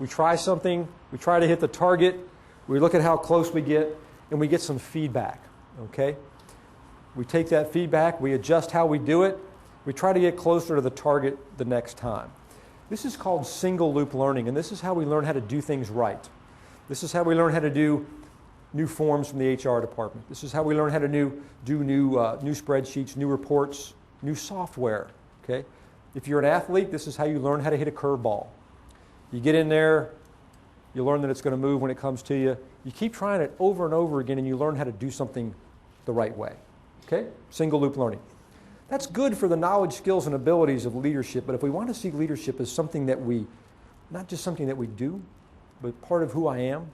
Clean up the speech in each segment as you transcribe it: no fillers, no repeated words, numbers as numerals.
We try something, we try to hit the target, we look at how close we get, and we get some feedback, okay? We take that feedback, we adjust how we do it, we try to get closer to the target the next time. This is called single loop learning, and this is how we learn how to do things right. This is how we learn how to do new forms from the HR department. This is how we learn how to do new spreadsheets, new reports, new software, okay? If you're an athlete, this is how you learn how to hit a curveball. You get in there, you learn that it's going to move when it comes to you. You keep trying it over and over again, and you learn how to do something the right way, okay? Single loop learning. That's good for the knowledge, skills, and abilities of leadership, but if we want to see leadership as something that not just something that we do, but part of who I am,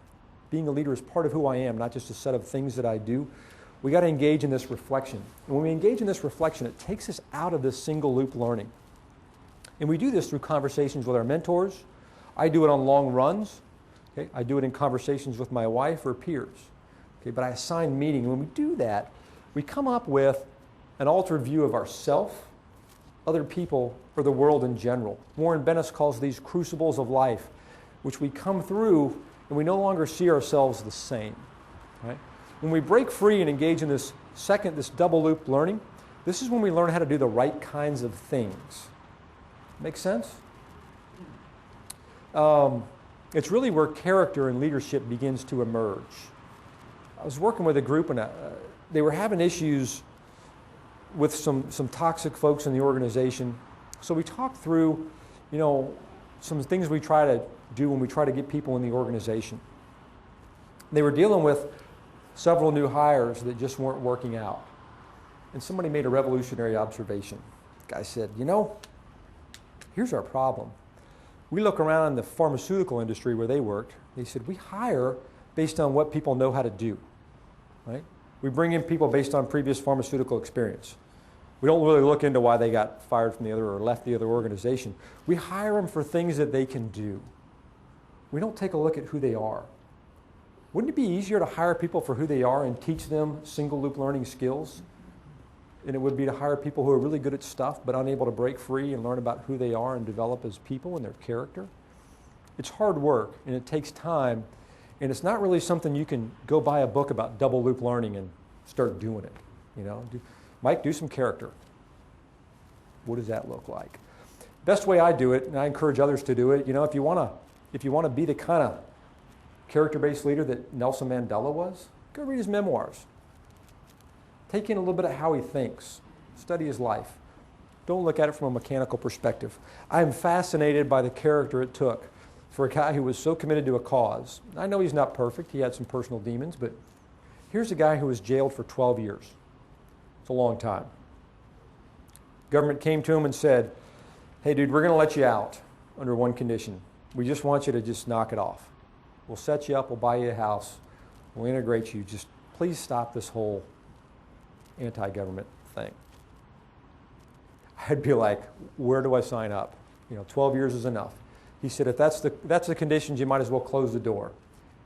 being a leader is part of who I am, not just a set of things that I do, we got to engage in this reflection. And when we engage in this reflection, it takes us out of this single loop learning. And we do this through conversations with our mentors. I do it on long runs. Okay? I do it in conversations with my wife or peers. Okay? But I assign meaning. And when we do that, we come up with an altered view of ourself, other people, or the world in general. Warren Bennis calls these crucibles of life, which we come through and we no longer see ourselves the same. Right? When we break free and engage in this double loop learning, this is when we learn how to do the right kinds of things. Make sense? It's really where character and leadership begins to emerge. I was working with a group and they were having issues with some toxic folks in the organization. So we talked through, some things we try to do when we try to get people in the organization. They were dealing with several new hires that just weren't working out. And somebody made a revolutionary observation. The guy said, here's our problem. We look around in the pharmaceutical industry where they worked. They said, we hire based on what people know how to do, right? We bring in people based on previous pharmaceutical experience. We don't really look into why they got fired from the other or left the other organization. We hire them for things that they can do. We don't take a look at who they are. Wouldn't it be easier to hire people for who they are and teach them single loop learning skills than it would be to hire people who are really good at stuff but unable to break free and learn about who they are and develop as people and their character? It's hard work and it takes time, and it's not really something you can go buy a book about double loop learning and start doing it. Mike, do some character. What does that look like? Best way I do it, and I encourage others to do it, if you want to be the kind of character-based leader that Nelson Mandela was, go read his memoirs. Take in a little bit of how he thinks. Study his life. Don't look at it from a mechanical perspective. I am fascinated by the character it took for a guy who was so committed to a cause. I know he's not perfect. He had some personal demons, but here's a guy who was jailed for 12 years. It's a long time. Government came to him and said, hey, dude, we're going to let you out under one condition. We just want you to just knock it off. We'll set you up. We'll buy you a house. We'll integrate you. Just please stop this whole anti-government thing. I'd be like, where do I sign up? 12 years is enough. He said, if that's the conditions, you might as well close the door.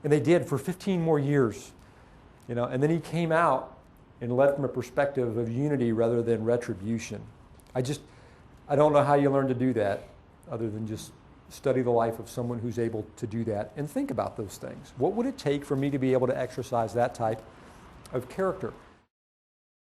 And they did for 15 more years. And then he came out and led from a perspective of unity rather than retribution. I don't know how you learn to do that other than just study the life of someone who's able to do that and think about those things. What would it take for me to be able to exercise that type of character?